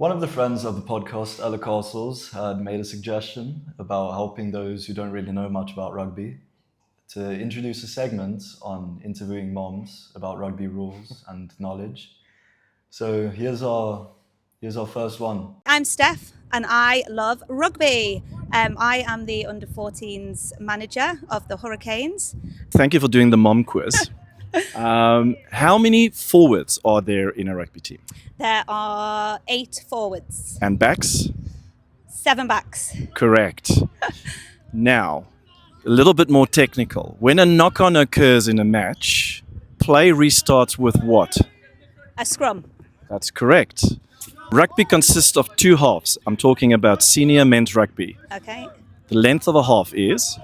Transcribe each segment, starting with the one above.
One of the friends of the podcast, Ella Castles, had made a suggestion about helping those who don't really know much about rugby to introduce a segment on interviewing moms about rugby rules and knowledge. So here's our first one. I'm Steph and I love rugby. I am the under-14s manager of the Hurricanes. Thank you for doing the mom quiz. How many forwards are there in a rugby team? There are 8 forwards, And backs? 7 backs. Correct. Now, a little bit more technical. When a knock-on occurs in a match, play restarts with what? A scrum. That's correct. Rugby consists of 2 halves. I'm talking about senior men's rugby. Okay. The length of a half is?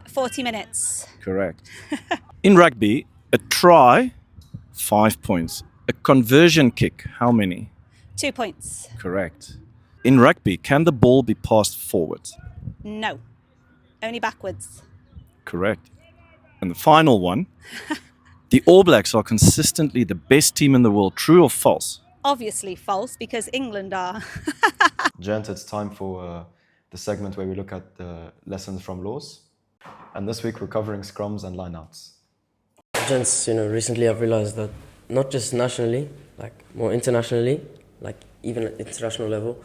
40 minutes. Correct. In rugby, a try, 5 points. A conversion kick, how many? 2 points. Correct. In rugby, can the ball be passed forward? No. Only backwards. Correct. And the final one, the All Blacks are consistently the best team in the world, true or false? Obviously false because England are. Gent, it's time for the segment where we look at the lessons from laws. And this week we're covering scrums and lineouts. Gents, recently I've realized that not just nationally, like more internationally, like even at international level,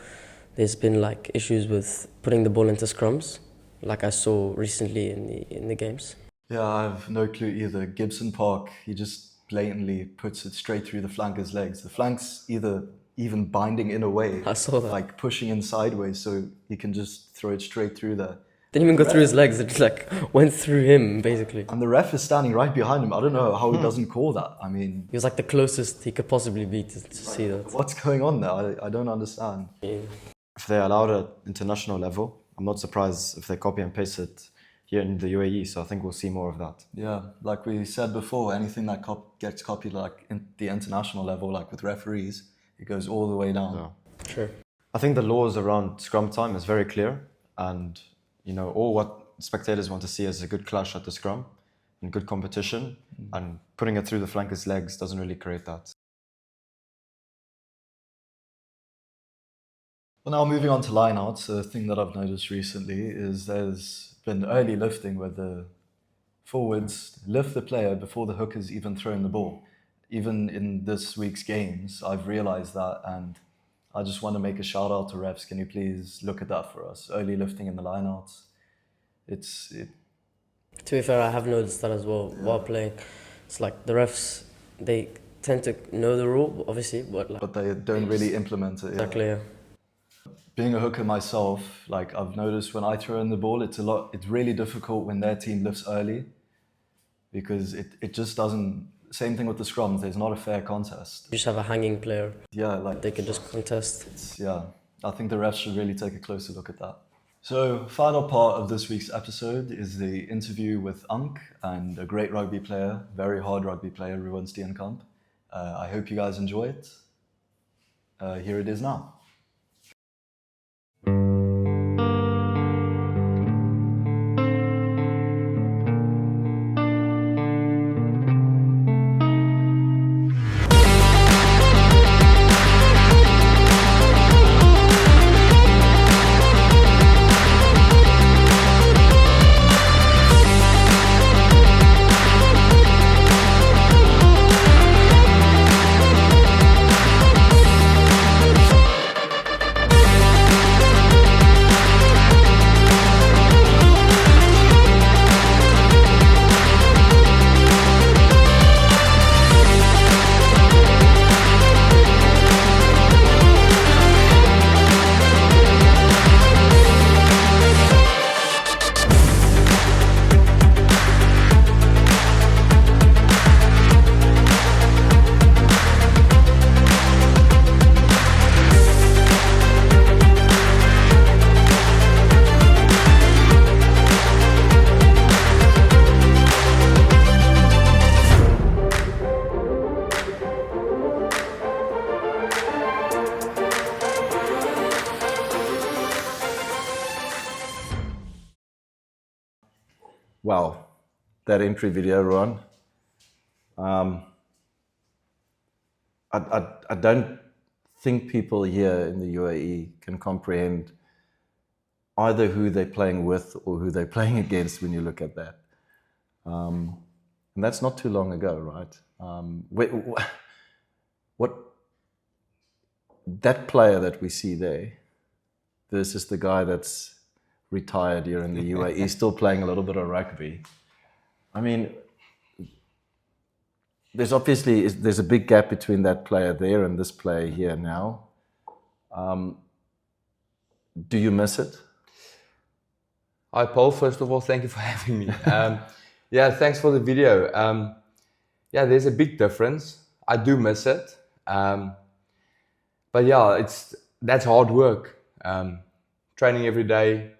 there's been like issues with putting the ball into scrums, like I saw recently in the games. Yeah, I have no clue either. Gibson Park, he just blatantly puts it straight through the flanker's legs. The flank's either even binding in a way, I saw that. like pushing in sideways so he can just throw it straight through there. Didn't even go through his legs, it just like went through him basically. And the ref is standing right behind him. I don't know how he doesn't call that. I mean, He was like the closest he could possibly be to see that. what's going on there? I don't understand. Yeah. If they allowed at international level, I'm not surprised if they copy and paste it here in the UAE, so I think we'll see more of that. Yeah, like we said before, anything that gets copied like in the international level, like with referees, it goes all the way down. Yeah. Sure. I think the laws around scrum time is very clear, and all what spectators want to see is a good clash at the scrum and good competition, and putting it through the flanker's legs doesn't really create that. Well, now moving on to lineouts, a thing that I've noticed recently is there's been early lifting where the forwards lift the player before the hooker's even thrown the ball. Even in this week's games, I've realized that, and I just want to make a shout out to refs. Can you please look at that for us? Early lifting in the lineouts. To be fair, I have noticed that as well while playing. It's like the refs, they tend to know the rule, obviously, but they don't really implement it. Yeah. Exactly, yeah. Being a hooker myself, like I've noticed when I throw in the ball, it's really difficult when their team lifts early because it just doesn't, same thing with the scrums, there's not a fair contest. You just have a hanging player. Yeah, like They can just contest. I think the refs should really take a closer look at that. So, final part of this week's episode is the interview with Unk and a great rugby player, very hard rugby player, Ruan Steenkamp. I hope you guys enjoy it. Here it is now. Wow, that entry video, Ruan. I don't think people here in the UAE can comprehend either who they're playing with or who they're playing against when you look at that. And that's not too long ago, right? What that player that we see there versus the guy that's retired here in the UAE, still playing a little bit of rugby. I mean, there's a big gap between that player there and this player here now. Do you miss it? Hi, Paul. First of all, thank you for having me. Yeah, thanks for the video. Yeah, there's a big difference. I do miss it. But yeah, that's hard work. Training every day,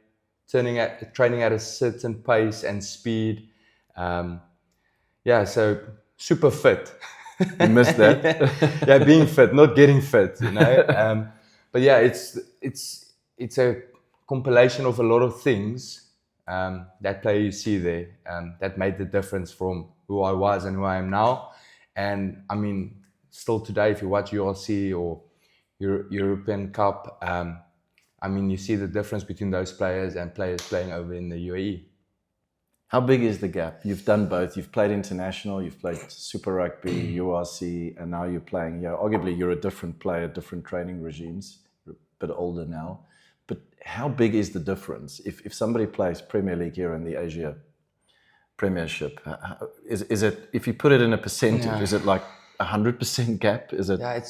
training at a certain pace and speed. Yeah, so super fit. You missed that? Yeah, being fit, not getting fit, you know. But yeah, it's a compilation of a lot of things that player you see there that made the difference from who I was and who I am now. And I mean, still today, if you watch URC or European Cup, I mean, you see the difference between those players and players playing over in the UAE. How big is the gap? You've done both. You've played international, you've played Super Rugby, URC, and now you're playing. Yeah, arguably you're a different player, different training regimes. You're a bit older now. But how big is the difference? If somebody plays Premier League here in the Asia Premiership, is it, if you put it in a percentage, is it like 100% gap? Is it? Yeah,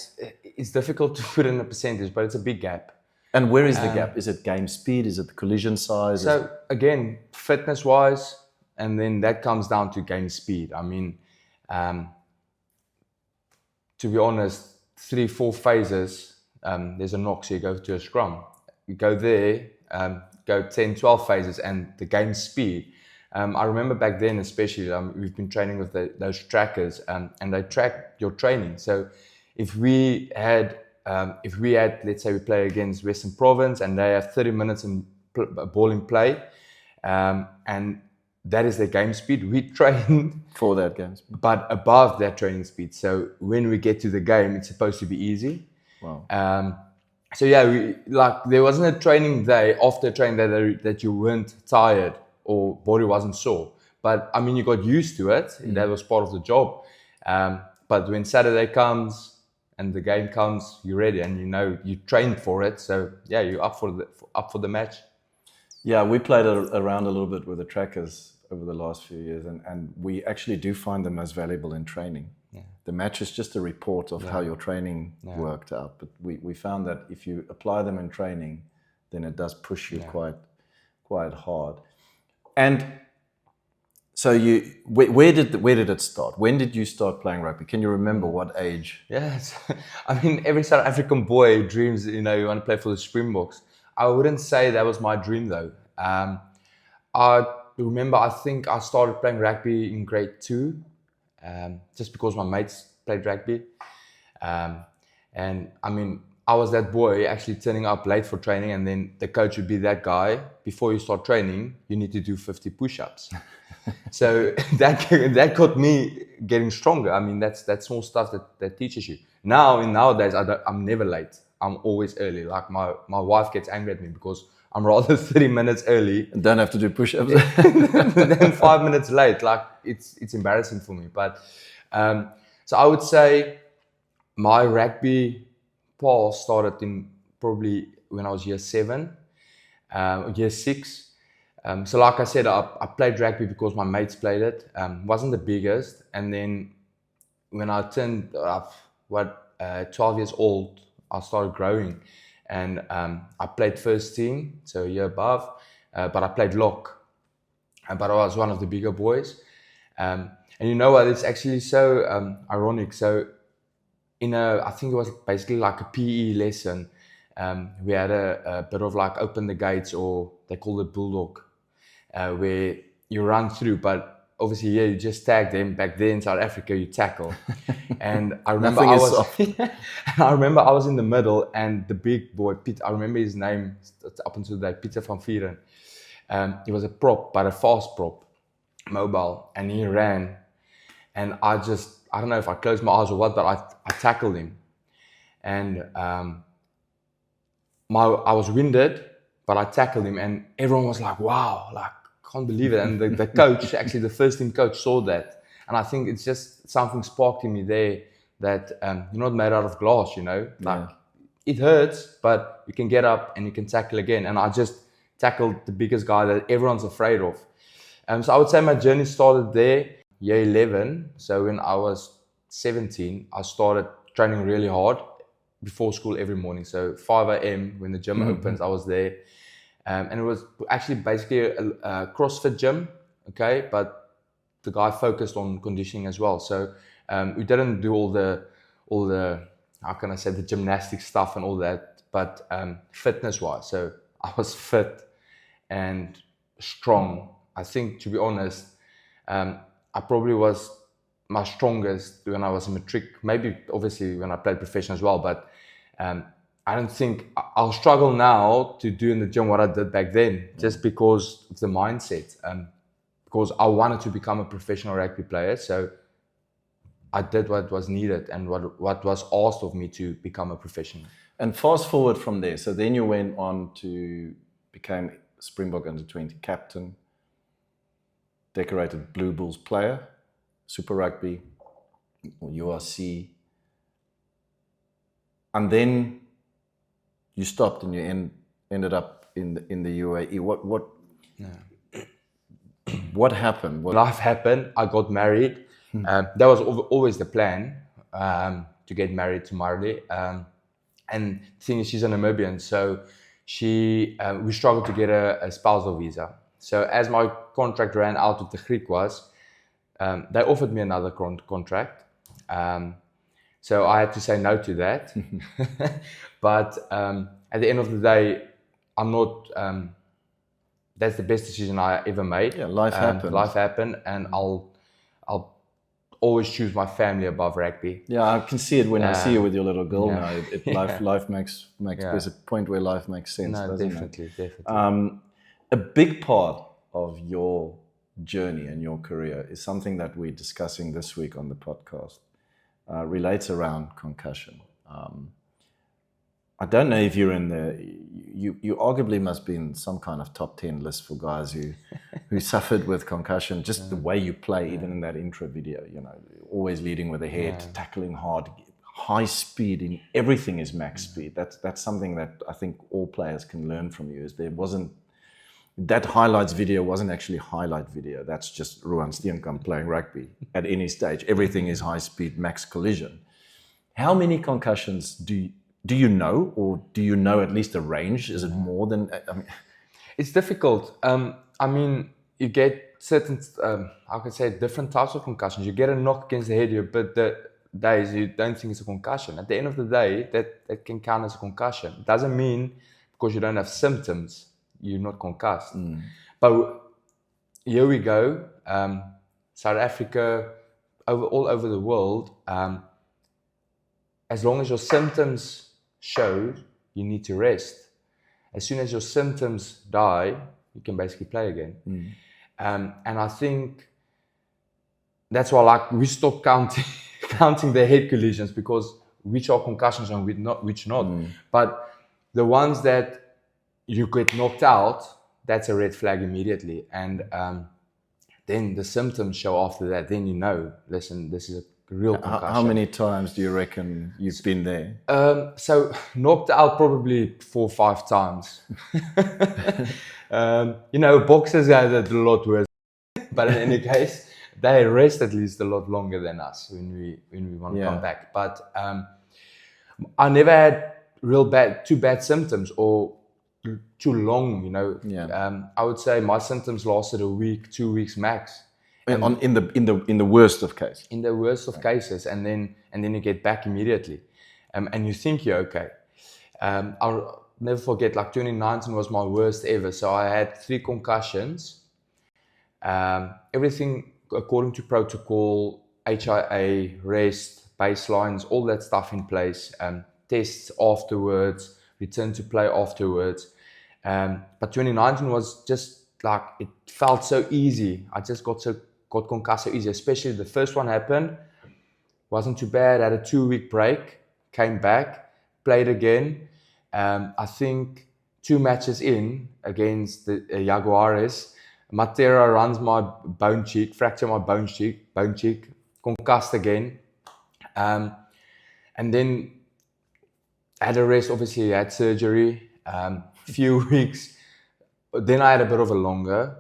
it's difficult to put in a percentage, but it's a big gap. And where is the gap? Is it game speed? Is it the collision size? So again, fitness-wise, and then that comes down to game speed. I mean, to be honest, 3-4 phases, there's a knock, so you go to a scrum. You go there, go 10-12 phases, and the game speed. I remember back then, especially, we've been training with those trackers, and they track your training. So if we had, let's say we play against Western Province, and they have 30 minutes in ball in play, and that is their game speed. We train for that game speed, but above that training speed. So when we get to the game, it's supposed to be easy. Wow. So yeah, there wasn't a training day after training that you weren't tired or body wasn't sore. But I mean, you got used to it. That was part of the job. But when Saturday comes and the game comes, you're ready, and you know you trained for it. So yeah, you're up for the match. Yeah, we played around a little bit with the trackers over the last few years, and we actually do find them most valuable in training. Yeah. The match is just a report of how your training worked out, but we found that if you apply them in training, then it does push you quite hard. And so where did it start? When did you start playing rugby? Can you remember what age? Yes, I mean, every South African boy dreams, you know, you want to play for the Springboks. I wouldn't say that was my dream though. I remember, I think I started playing rugby in grade 2, just because my mates played rugby. And I mean, I was that boy actually turning up late for training, and then the coach would be that guy. Before you start training, you need to do 50 push-ups. So that got me getting stronger. I mean, that's small stuff that teaches you. Nowadays, I'm never late. I'm always early. Like my wife gets angry at me because I'm rather 30 minutes early and don't have to do push-ups. Then 5 minutes late. Like it's embarrassing for me. But so I would say my rugby path started in probably when I was year 7, year 6. So like I said, I played rugby because my mates played it. Wasn't the biggest. And then when I turned 12 years old, I started growing, and I played first team, so a year above, but I played lock, but I was one of the bigger boys. And you know what, it's actually so ironic. So I think it was basically like a PE lesson, we had a bit of like open the gates, or they call it bulldog, where you run through, but obviously, yeah, you just tag them. Back there in South Africa, you tackle. And I remember I remember I was in the middle, and the big boy, Piet, I remember his name up until that, Pieter van Vieren. He was a prop, but a fast prop, mobile, and he ran. And I don't know if I closed my eyes or what, but I tackled him. and I was winded, but I tackled him, and everyone was like, "Wow, like can't believe it!" And the coach, actually the first team coach, saw that, and I think it's just something sparked in me there that you're not made out of glass, you know, like. It hurts, but you can get up and you can tackle again. And I just tackled the biggest guy that everyone's afraid of. So I would say my journey started there, year 11. So when I was 17, I started training really hard before school every morning. So 5 a.m. when the gym opens, I was there. And it was actually basically a CrossFit gym, okay? But the guy focused on conditioning as well. So we didn't do all the how can I say, the gymnastic stuff and all that, but fitness wise. So I was fit and strong. I think, to be honest, I probably was my strongest when I was in matric, maybe obviously when I played professional as well, but I don't think I'll struggle now to do in the gym what I did back then, just because of the mindset, because I wanted to become a professional rugby player. So I did what was needed and what was asked of me to become a professional. And fast forward from there. So then you went on to become Springbok under-20 captain, decorated Blue Bulls player, Super Rugby, or URC. And then you stopped and you ended up in the UAE. What happened? Life happened. I got married. That was always the plan, to get married to Marley. And the thing is, she's a Namibian, so we struggled to get a spousal visa. So as my contract ran out with the Griquas, they offered me another contract. So I had to say no to that. But at the end of the day, I'm not... that's the best decision I ever made. Yeah, life happened. Life happened, and I'll always choose my family above rugby. Yeah, I can see it when I see you with your little girl now. Life makes there's a point where life makes sense. No, doesn't definitely. A big part of your journey and your career is something that we're discussing this week on the podcast. Relates around concussion. I don't know if you're in you arguably must be in some kind of top 10 list for guys who suffered with concussion. Just the way you play, even in that intro video, you know, always leading with the head, tackling hard, high speed, in everything is max speed. That's something that I think all players can learn from you. Is there wasn't that highlights video wasn't actually highlight video. That's just Ruan Steenkamp playing rugby at any stage. Everything is high speed, max collision. How many concussions do you know, or do you know at least a range? Is it more than? I mean, it's difficult. I mean, you get certain, how can I say, different types of concussions. You get a knock against the head, but the days you don't think it's a concussion. At the end of the day, that can count as a concussion. It doesn't mean because you don't have symptoms, you're not concussed. But here we go. South Africa, all over the world. As long as your symptoms show, you need to rest. As soon as your symptoms die, you can basically play again. And I think that's why, like, we stopped counting the head collisions, because which are concussions and which not. But the ones that you get knocked out, that's a red flag immediately. And then the symptoms show after that. Then you know, listen, this is a real concussion. How many times do you reckon you've been there? So knocked out probably 4 or 5 times. You know, boxers had it a lot worse. But in any case, they rest at least a lot longer than us when we want to come back. But I never had too bad symptoms or too long, you know. I would say my symptoms lasted a week, 2 weeks max. In the worst of cases. In the worst of cases, and then you get back immediately, and you think you're okay. I'll never forget, like 2019 was my worst ever. So I had 3 concussions. Everything according to protocol, HIA, rest, baselines, all that stuff in place. Tests afterwards, return to play afterwards. But 2019 was just like, it felt so easy. I just got concussed so easy. Especially the first one happened, wasn't too bad. Had a 2-week break, came back, played again. I think 2 matches in against the Jaguares, Matera runs my bone cheek, fracture my bone cheek, concussed again. And then had a rest, obviously had surgery, few weeks. Then I had a bit of a longer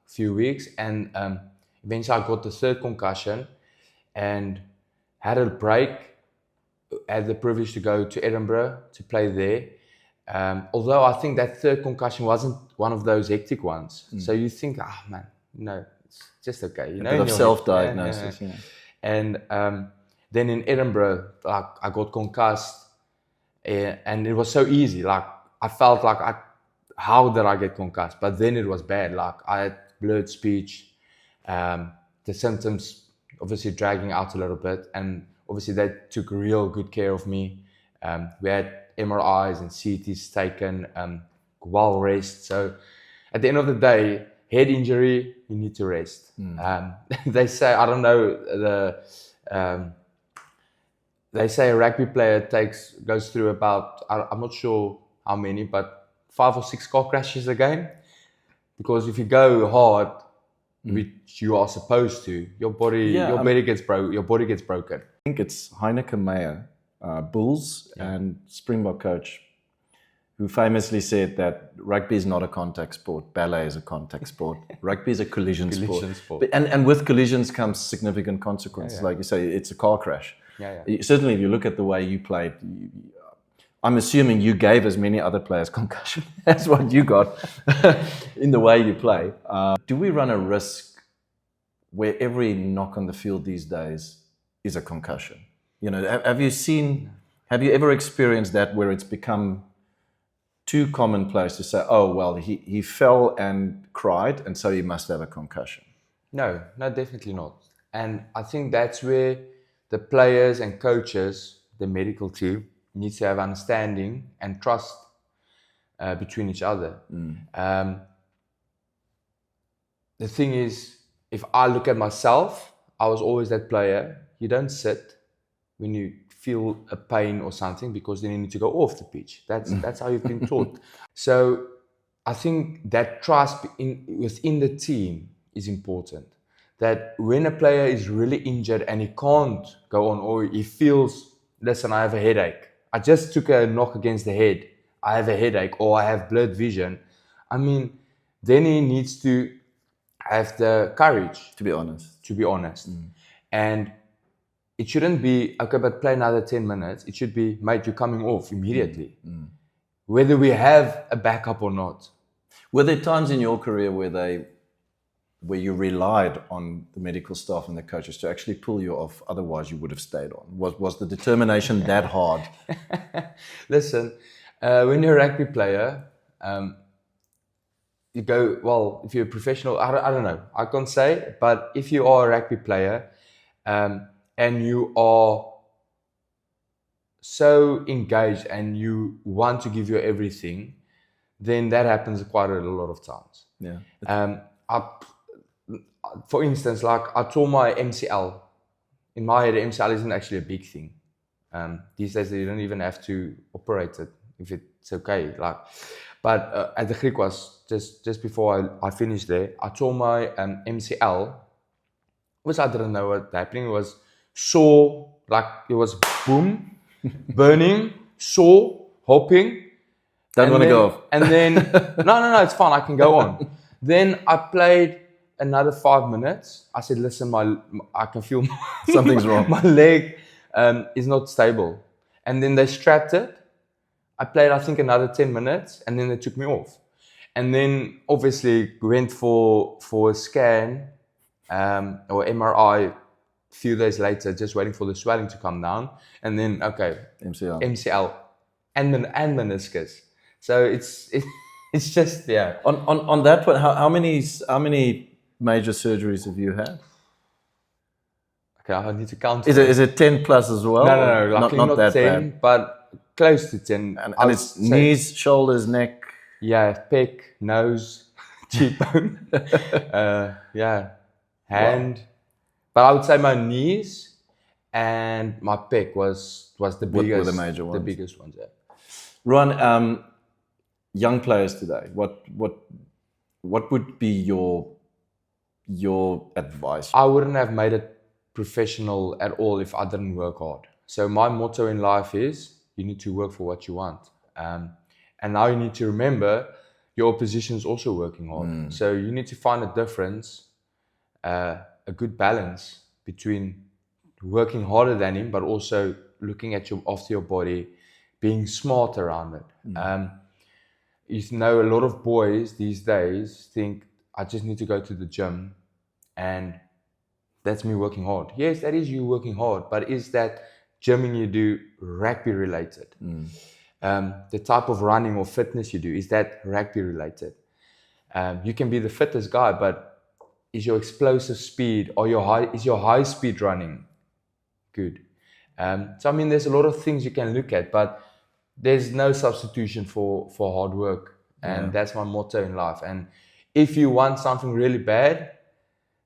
few weeks, and eventually I got the 3rd concussion and had a break. Had the privilege to go to Edinburgh to play there. Although I think that 3rd concussion wasn't one of those hectic ones. So you think, man, it's just okay. A bit of self-diagnosis. Yeah. And then in Edinburgh, like I got concussed, and it was so easy. Like I felt like how did I get concussed? But then it was bad. Like I had blurred speech, the symptoms obviously dragging out a little bit, and obviously they took real good care of me. We had MRIs and CTs taken, well rest. So at the end of the day, head injury, you need to rest. They say, I don't know, they say a rugby player goes through about, I'm not sure how many, but 5 or 6 car crashes a game. Because if you go hard, which you are supposed to, your body gets broken. I think it's Heineke Meyer, Bulls and Springbok coach, who famously said that rugby is not a contact sport, ballet is a contact sport, rugby is a collision sport. But, and with collisions comes significant consequences. Like you say, it's a car crash. Certainly, if you look at the way you played, I'm assuming you gave as many other players concussion as what you got in the way you play. Do we run a risk where every knock on the field these days is a concussion? You know, have you ever experienced that where it's become too commonplace to say, oh, well, he fell and cried, and so he must have a concussion? No, definitely not. And I think that's where the players and coaches, the medical team, needs to have understanding and trust between each other. The thing is, if I look at myself, I was always that player. You don't sit when you feel a pain or something, because then you need to go off the pitch. That's how you've been taught. So I think that trust within the team is important. That when a player is really injured and he can't go on, or he feels, listen, I have a headache. I just took a knock against the head. I have a headache, or I have blurred vision. I mean, then he needs to have the courage. To be honest. And it shouldn't be, okay, but play another 10 minutes. It should be, mate, you're coming off immediately. Whether we have a backup or not. Were there times in your career where you relied on the medical staff and the coaches to actually pull you off, otherwise you would have stayed on? Was the determination that hard? Listen, when you're a rugby player, you go, well, if you're a professional, I don't know, I can't say, but if you are a rugby player and you are so engaged and you want to give your everything, then that happens quite a lot of times. For instance, like I tore my MCL. In my head, MCL isn't actually a big thing. These days, you don't even have to operate it if it's okay. But at the Greek was just before I finished there, I tore my MCL, which I didn't know what happening. It was sore, like it was boom, burning, sore, hopping. Don't want to go off. And then, no, it's fine. I can go on. Then I played another 5 minutes. I said, listen, I can feel something's wrong. My leg is not stable. And then they strapped it. I played, I think, another 10 minutes, and then they took me off. And then obviously went for a scan or MRI a few days later, just waiting for the swelling to come down. And then, okay, MCL and meniscus. So it's just, yeah. On that point, how many major surgeries have you had? Okay, I need to count. Is it 10 plus as well? No. Luckily not that 10, bad. But close to 10. And it's knees, shoulders, neck. Yeah, pec, nose, cheekbone. Hand. Wow. But I would say my knees and my pec was the What were biggest, the major ones? The biggest ones. Yeah. Ruan, young players today, what would be your advice? I wouldn't have made it professional at all if I didn't work hard. So my motto in life is you need to work for what you want. And now you need to remember your opposition is also working hard. So you need to find a difference, a good balance between working harder than him, but also looking at after your body, being smart around it. You know, a lot of boys these days think, I just need to go to the gym and that's me working hard. Yes, that is you working hard, but is that gymming you do rugby related? The type of running or fitness you do, is that rugby related? You can be the fittest guy, but is your explosive speed or is your high speed running good? So I mean, there's a lot of things you can look at, but there's no substitution for hard work, and that's my motto in life. And if you want something really bad,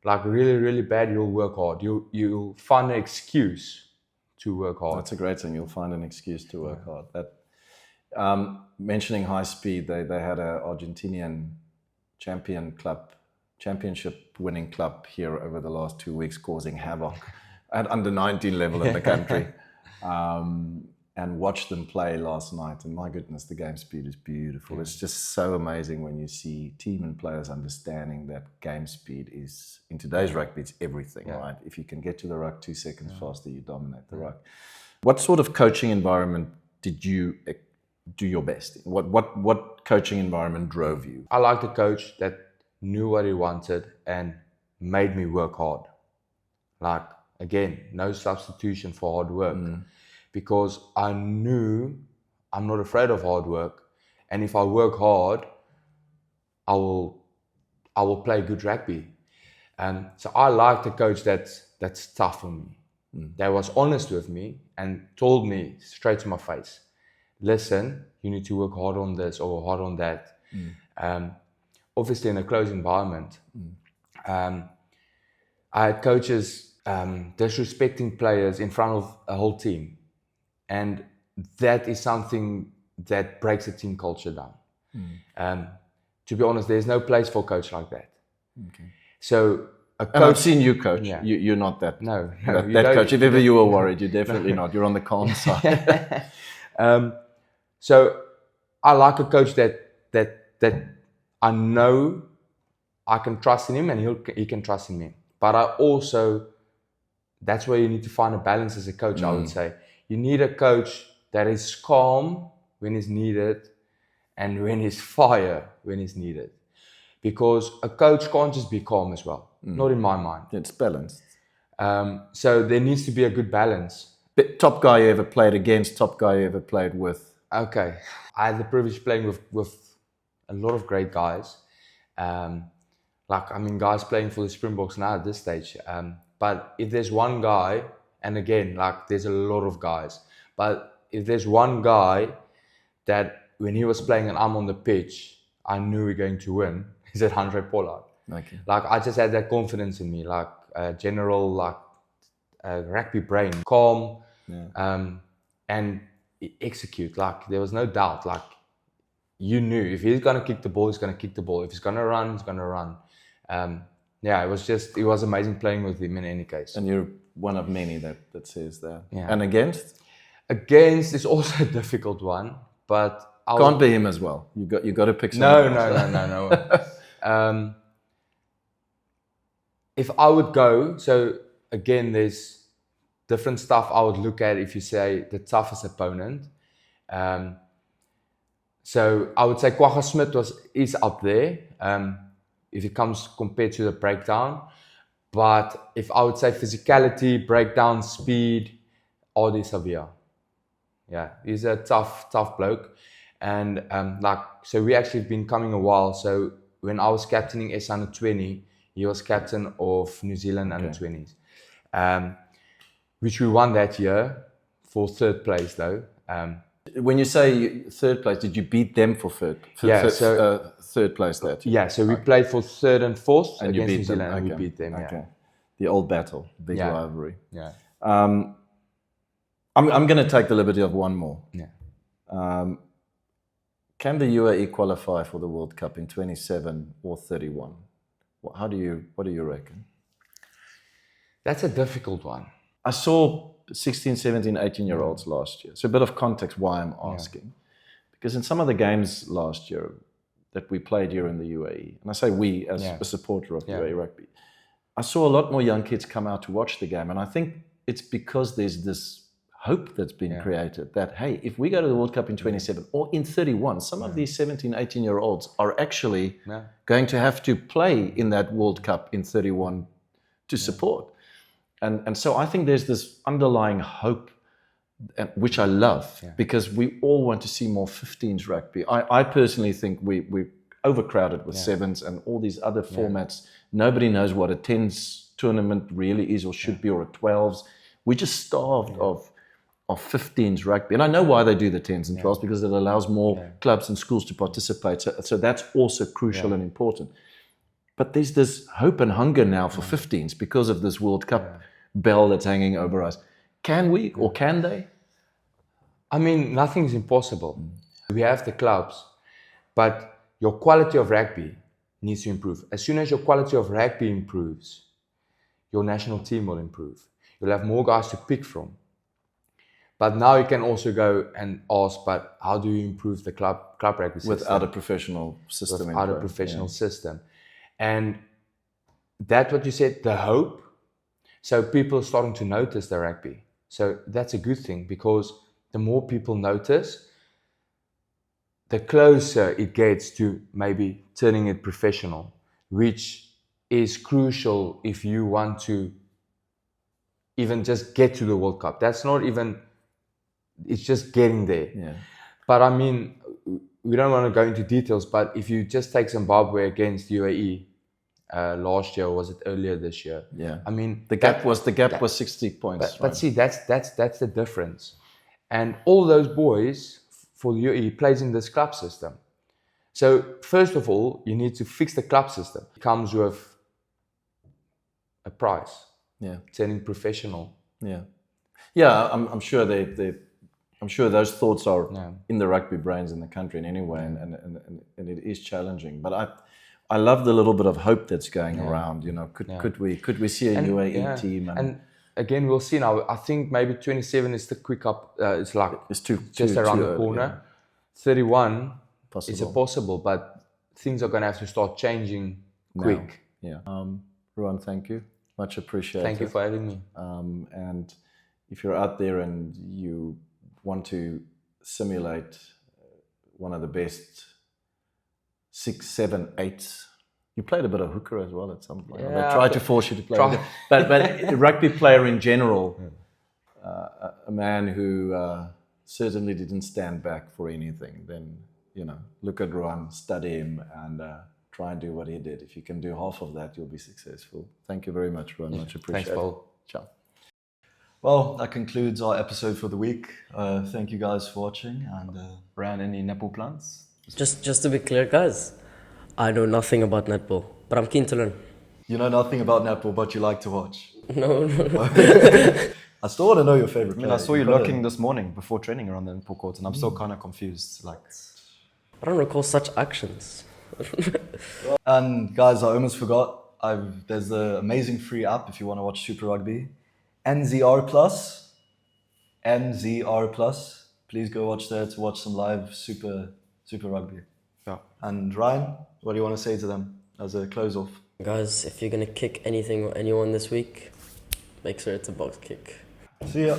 like really, really bad, you'll work hard. You'll find an excuse to work hard. That's a great thing. You'll find an excuse to work hard. That mentioning high speed, they had an Argentinian championship winning club here over the last 2 weeks, causing havoc at under 19 level in the country. And watched them play last night, and my goodness, the game speed is beautiful. It's just so amazing when you see team and players understanding that game speed is, in today's rugby, it's everything, right? If you can get to the ruck 2 seconds faster, you dominate the ruck. What sort of coaching environment did you do your best in? What coaching environment drove you? I liked a coach that knew what he wanted and made me work hard. Like, again, no substitution for hard work. Because I knew I'm not afraid of hard work, and if I work hard, I will play good rugby. So I liked a coach that's tough on me, that was honest with me and told me straight to my face, listen, you need to work hard on this or hard on that. Obviously in a closed environment. I had coaches disrespecting players in front of a whole team. And that is something that breaks a team culture down. To be honest, there's no place for a coach like that. So a coach, and I've seen you coach. Yeah. You're not that. No, that coach. If ever you were worried, you're definitely not. You're on the calm side. So I like a coach that I know I can trust in him and he can trust in me. But I also, that's where you need to find a balance as a coach, I would say. You need a coach that is calm when it's needed and when it's fire when it's needed. Because a coach can't just be calm as well. Not in my mind. It's balanced. So there needs to be a good balance. Top guy you ever played against, top guy you ever played with? Okay. I had the privilege of playing with a lot of great guys. Guys playing for the Springboks now at this stage. But if there's one guy, and again, there's a lot of guys, but if there's one guy that when he was playing and I'm on the pitch, I knew we're going to win, is it Andre Pollard. Okay. I just had that confidence in me, general rugby brain, calm, and execute. There was no doubt. You knew if he's gonna kick the ball, he's gonna kick the ball. If he's gonna run, he's gonna run. It was amazing playing with him in any case. And you're one of many that says that. Yeah. And against? Against is also a difficult one, but can't be him as well. You got to pick someone. No. If I would go, so again, there's different stuff I would look at if you say the toughest opponent. So I would say Kwagga Smith is up there if it comes compared to the breakdown. But if I would say physicality, breakdown, speed, Adi Savia. Yeah, he's a tough bloke. And so we actually been coming a while. So when I was captaining S under 20, he was captain of New Zealand under 20s, which we won that year for third place though. When you say third place, did you beat them for third place that year? Yeah, so we played for third and fourth and against you beat New Zealand, them. and we beat them. Okay. The old battle, big rivalry. Yeah. I'm going to take the liberty of one more. Yeah. Can the UAE qualify for the World Cup in 27 or 31? What do you reckon? That's a difficult one. I saw 16, 17, 18-year-olds last year. So a bit of context why I'm asking. Because in some of the games last year that we played here in the UAE, and I say we as a supporter of UAE rugby, I saw a lot more young kids come out to watch the game. And I think it's because there's this hope that's been created that, hey, if we go to the World Cup in 27 or in 31, some of these 17, 18-year-olds are actually going to have to play in that World Cup in 31 to support. And so I think there's this underlying hope, which I love, because we all want to see more 15s rugby. I personally think we're overcrowded with sevens and all these other formats. Nobody knows what a 10s tournament really is or should be, or a 12s. We're just starved of 15s rugby. And I know why they do the 10s and 12s, because it allows more clubs and schools to participate. So that's also crucial and important. But there's this hope and hunger now for 15s because of this World Cup bell that's hanging over us. Can we, or can they? I mean, nothing is impossible. We have the clubs, but your quality of rugby needs to improve. As soon as your quality of rugby improves, your national team will improve. You'll have more guys to pick from. But now you can also go and ask, but how do you improve the club rugby system? Without a professional system. Without a professional system. And that's what you said, the hope. So people are starting to notice the rugby. So that's a good thing, because the more people notice, the closer it gets to maybe turning it professional, which is crucial if you want to even just get to the World Cup. That's not even, it's just getting there. Yeah. But I mean, we don't want to go into details, but if you just take Zimbabwe against UAE last year, or was it earlier this year? Yeah. I mean, the gap was 60 points. But see, that's the difference. And all those boys for the UAE plays in this club system. So first of all, you need to fix the club system. It comes with a price. Yeah. Turning professional. Yeah. Yeah, I'm sure I'm sure those thoughts are in the rugby brains in the country in any way, and it is challenging. But I love the little bit of hope that's going around. You know, could we see a UAE team? And again, we'll see now. I think maybe 27 is the quick up. It's like it's just around the early, corner. 31 possible. is possible, but things are going to have to start changing quick. Yeah. Ruan, thank you. Much appreciated. Thank you for having me. And if you're out there and you want to simulate one of the best 6, 7, 8s, you played a bit of hooker as well at some point. Yeah, they tried to force you to play. But a rugby player in general, a man who certainly didn't stand back for anything, then, you know, look at Ruan, study him, and try and do what he did. If you can do half of that, you'll be successful. Thank you very much, Ruan. Much appreciated. Thanks, Paul. Ciao. Well, that concludes our episode for the week. Thank you guys for watching. And Ran any netball plans? Just to be clear, guys, I know nothing about netball, but I'm keen to learn. you know nothing about netball, but you like to watch. No. I still want to know your favorite I mean, player. I saw you You've got lurking this morning before training around the netball court, and I'm still kind of confused. Like, I don't recall such actions. And guys, I almost forgot. There's the amazing free app if you want to watch Super Rugby. NZR Plus. NZR Plus. Please go watch there to watch some live Super Rugby. yeah. And Ryan, what do you want to say to them as a close off? Guys, if you're going to kick anything or anyone this week, make sure it's a box kick. See ya.